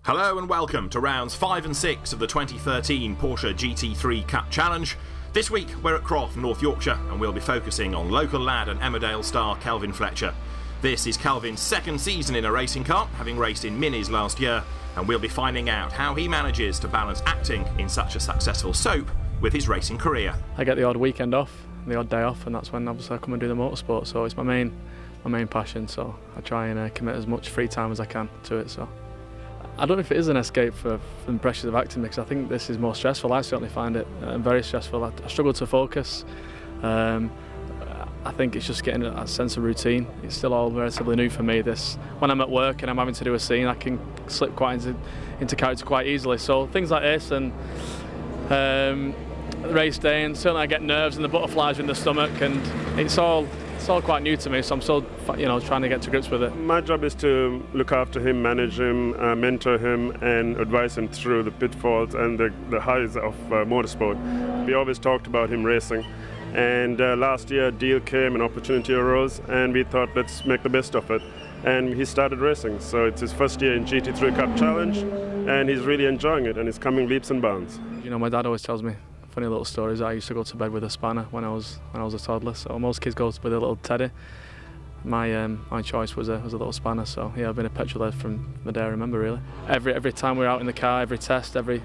Hello and welcome to rounds 5 and 6 of the 2013 Porsche GT3 Cup Challenge. This week we're at Croft, North Yorkshire, and we'll be focusing on local lad and Emmerdale star Kelvin Fletcher. This is Kelvin's second season in a racing car, having raced in minis last year, and we'll be finding out how he manages to balance acting in such a successful soap with his racing career. I get the odd weekend off, the odd day off, and that's when obviously I come and do the motorsport, so it's my main passion, so I try and commit as much free time as I can to it. So I don't know if it is an escape from the pressures of acting, because I think this is more stressful. I certainly find it very stressful. I struggle to focus. I think it's just getting a sense of routine. It's still all relatively new for me. When I'm at work and I'm having to do a scene, I can slip quite into character quite easily. So things like this and race day, and certainly I get nerves and the butterflies in the stomach, and it's all quite new to me, so I'm still, trying to get to grips with it. My job is to look after him, manage him, mentor him, and advise him through the pitfalls and the highs of motorsport. We always talked about him racing, and last year a deal came, an opportunity arose, and we thought, let's make the best of it. And he started racing, so it's his first year in GT3 Cup Challenge, and he's really enjoying it, and he's coming leaps and bounds. My dad always tells me funny little stories. I used to go to bed with a spanner when I was a toddler. So most kids go with a little teddy. My choice was a little spanner. So yeah, I've been a petrol head from the day I remember, really. Every time we're out in the car, every test, every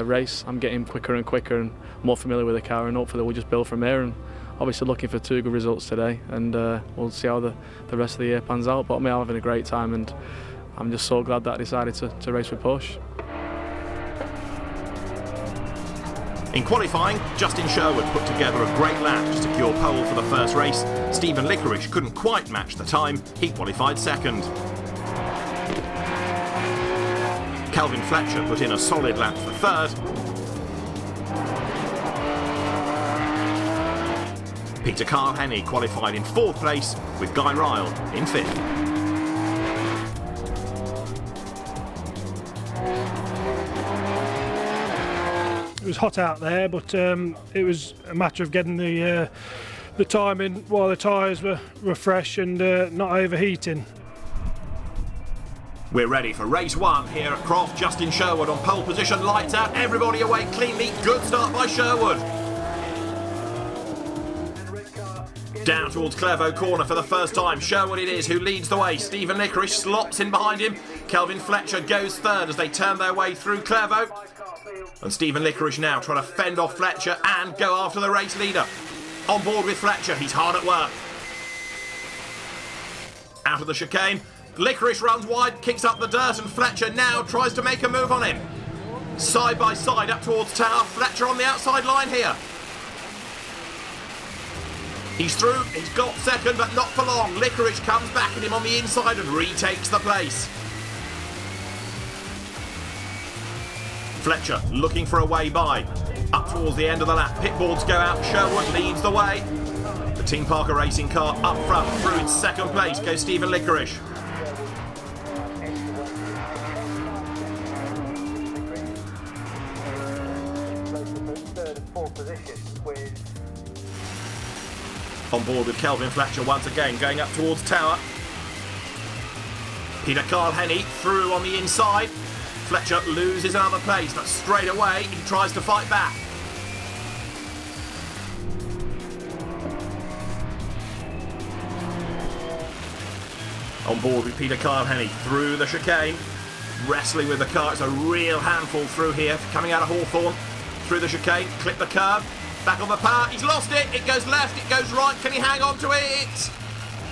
race, I'm getting quicker and quicker and more familiar with the car, and hopefully we'll just build from here. And obviously looking for 2 good results today, and we'll see how the rest of the year pans out. But I'm having a great time, and I'm just so glad that I decided to race with Porsche. In qualifying, Justin Sherwood put together a great lap to secure pole for the first race. Stephen Licorice couldn't quite match the time. He qualified second. Kelvin Fletcher put in a solid lap for third. Peter Henny qualified in 4th place, with Guy Ryle in 5th. It was hot out there, but it was a matter of getting the time in while the tyres were fresh and not overheating. We're ready for race 1 here at Croft. Justin Sherwood on pole position, lights out, everybody away cleanly. Good start by Sherwood. Down towards Clervaux corner for the first time. Sherwood it is who leads the way. Stephen Licorice slops in behind him. Kelvin Fletcher goes third as they turn their way through Clervaux. And Stephen Licorice now trying to fend off Fletcher and go after the race leader. On board with Fletcher, he's hard at work. Out of the chicane, Licorice runs wide, kicks up the dirt, and Fletcher now tries to make a move on him. Side by side up towards Tower, Fletcher on the outside line here. He's through, he's got second, but not for long. Licorice comes back at him on the inside and retakes the place. Fletcher looking for a way by. Up towards the end of the lap, pit boards go out, Sherwood leads the way. The Team Parker racing car up front, through its second place goes Stephen Licorice. On board with Kelvin Fletcher once again, going up towards Tower. Peter Henny through on the inside. Fletcher loses another place, but straight away he tries to fight back. On board with Peter Henny through the chicane, wrestling with the car. It's a real handful through here, coming out of Hawthorne. Through the chicane, clip the curb, back on the power. He's lost it. It goes left, it goes right. Can he hang on to it?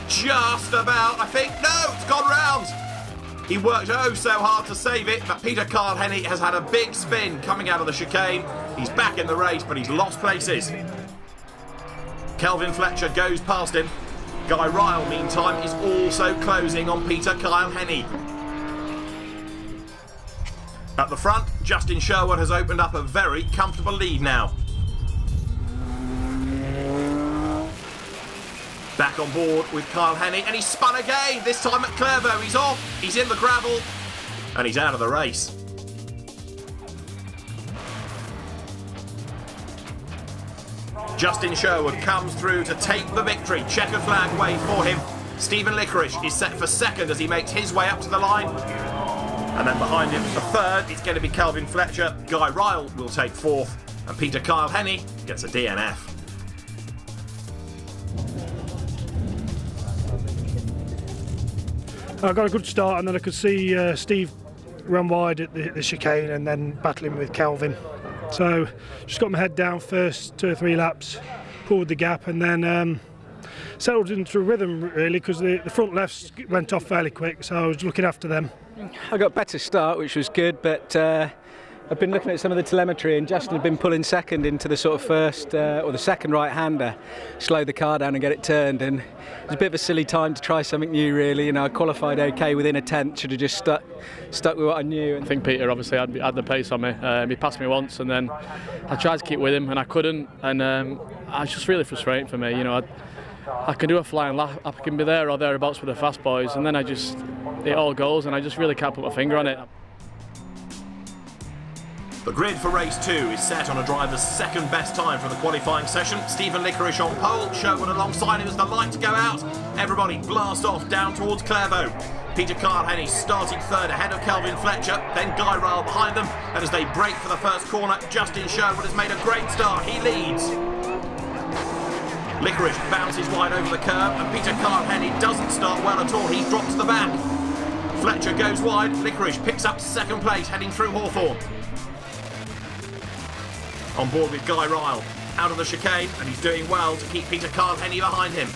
Just about, I think. No, it's gone round. He worked oh so hard to save it, but Peter Henny has had a big spin coming out of the chicane. He's back in the race, but he's lost places. Kelvin Fletcher goes past him. Guy Ryle, meantime, is also closing on Peter Henny. At the front, Justin Sherwood has opened up a very comfortable lead now. Back on board with Henny, and he's spun again, this time at Clervaux. He's off, he's in the gravel, and he's out of the race. Justin Sherwood comes through to take the victory. Checkered flag wave for him. Stephen Licorice is set for second as he makes his way up to the line. And then behind him for third, it's going to be Kelvin Fletcher. Guy Ryle will take fourth, and Peter Kyle-Henny gets a DNF. I got a good start, and then I could see Steve run wide at the chicane and then battling with Kelvin. So just got my head down first 2 or 3 laps, pulled the gap, and then settled into a rhythm really, because the front lefts went off fairly quick, so I was looking after them. I got a better start, which was good, but I've been looking at some of the telemetry, and Justin had been pulling second into the sort of first or the second right-hander, slow the car down and get it turned, and it was a bit of a silly time to try something new really. You know, I qualified okay within a tenth, should have just stuck with what I knew. I think Peter obviously had the pace on me. He passed me once, and then I tried to keep with him and I couldn't, and it was just really frustrating for me. You know, I can do a flying lap, I can be there or thereabouts with the fast boys, and then it all goes, and I just really can't put my finger on it. The grid for race 2 is set on a driver's second best time from the qualifying session. Stephen Licorice on pole, Sherwood alongside him as the lights go out. Everybody blast off down towards Clairvaux. Peter Kyle-Henny starting third ahead of Kelvin Fletcher, then Guy Ryle behind them, and as they break for the first corner, Justin Sherwood has made a great start, he leads. Licorice bounces wide over the curb, and Peter Kyle-Henny doesn't start well at all, he's dropped to the back. Fletcher goes wide, Licorice picks up second place heading through Hawthorne. On board with Guy Ryle, out of the chicane, and he's doing well to keep Peter Kyle-Henny behind him.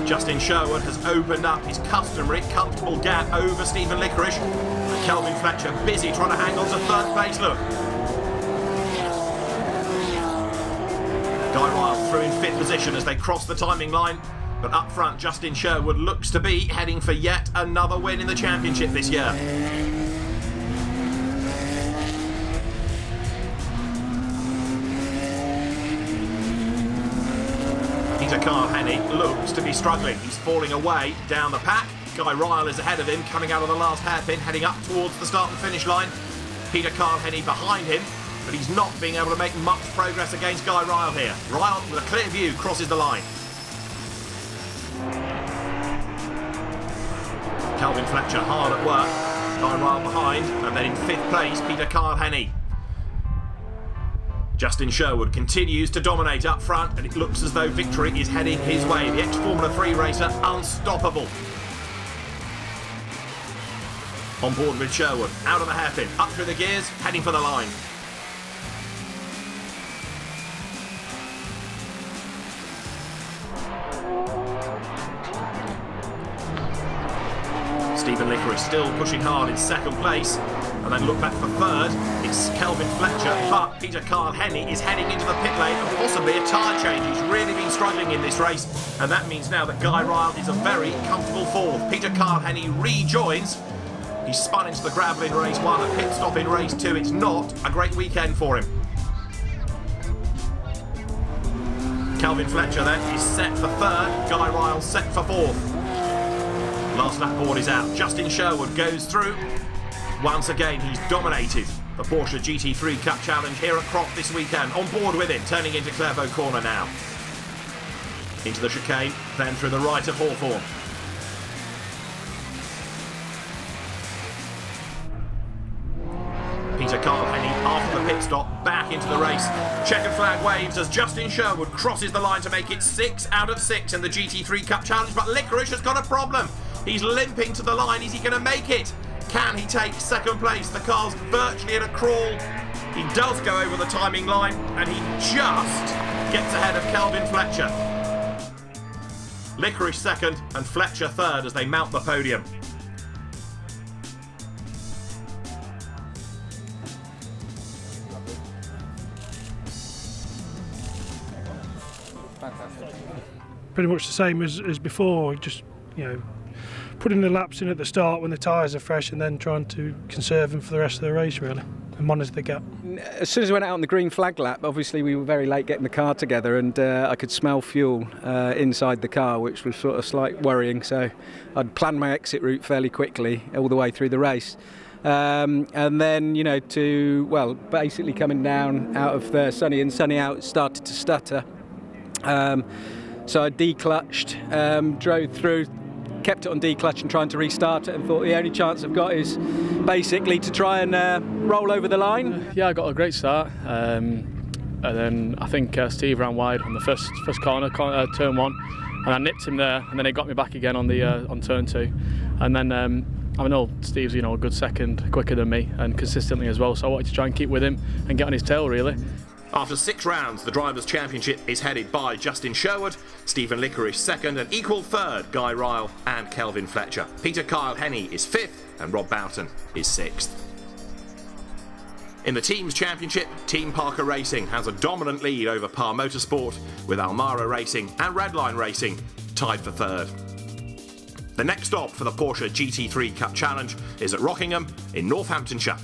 Justin Sherwood has opened up his customary comfortable gap over Stephen Licorice, and Kelvin Fletcher busy trying to hang on to third place, look. Guy Ryle through in 5th position as they cross the timing line, but up front Justin Sherwood looks to be heading for yet another win in the championship this year. Peter Kyle-Henny looks to be struggling. He's falling away down the pack. Guy Ryle is ahead of him, coming out of the last hairpin, heading up towards the start and finish line. Peter Kyle-Henny behind him, but he's not being able to make much progress against Guy Ryle here. Ryle, with a clear view, crosses the line. Kelvin Fletcher hard at work. Guy Ryle behind, and then in 5th place, Peter Kyle-Henny. Justin Sherwood continues to dominate up front, and it looks as though victory is heading his way. The ex-Formula 3 racer, unstoppable. On board with Sherwood, out of the hairpin, up through the gears, heading for the line. Stephen Licorice still pushing hard in 2nd place, and then look back for 3rd. It's Kelvin Fletcher, but Peter Kyle-Henny is heading into the pit lane and possibly a tyre change. He's really been struggling in this race, and that means now that Guy Ryle is a very comfortable 4th. Peter Kyle-Henny rejoins. He's spun into the gravel in race 1, a pit stop in race 2. It's not a great weekend for him. Kelvin Fletcher then is set for 3rd, Guy Ryle set for 4th. Last lap board is out. Justin Sherwood goes through. Once again, he's dominated the Porsche GT3 Cup Challenge here at Croft this weekend. On board with him, turning into Clairvaux corner now. Into the chicane, then through the right of Hawthorne. Peter Kyle-Henny, after the pit stop, back into the race. Checkered flag waves as Justin Sherwood crosses the line to make it 6 out of 6 in the GT3 Cup Challenge, but Licorice has got a problem. He's limping to the line. Is he going to make it? Can he take 2nd place? The car's virtually at a crawl. He does go over the timing line, and he just gets ahead of Kelvin Fletcher. Licorice 2nd and Fletcher 3rd as they mount the podium. Pretty much the same as before, just, you know, putting the laps in at the start when the tyres are fresh, and then trying to conserve them for the rest of the race really, and monitor the gap. As soon as I went out on the green flag lap, obviously we were very late getting the car together, and I could smell fuel inside the car, which was sort of slight worrying, so I'd planned my exit route fairly quickly all the way through the race. And then, you know, basically coming down out of the sunny in, sunny out, it started to stutter. So I declutched, drove through kept it on D-clutch and trying to restart it, and thought the only chance I've got is basically to try and roll over the line. Yeah, I got a great start. And then I think Steve ran wide on the first corner, turn 1, and I nipped him there, and then he got me back again on the on turn 2, and then I know Steve's a good second, quicker than me, and consistently as well. So I wanted to try and keep with him and get on his tail really. After 6 rounds, the Drivers' Championship is headed by Justin Sherwood, Stephen Licorice second, and equal third Guy Ryle and Kelvin Fletcher. Peter Kyle Henney is 5th, and Rob Boughton is 6th. In the Teams Championship, Team Parker Racing has a dominant lead over Par Motorsport, with Almara Racing and Redline Racing tied for 3rd. The next stop for the Porsche GT3 Cup Challenge is at Rockingham in Northamptonshire.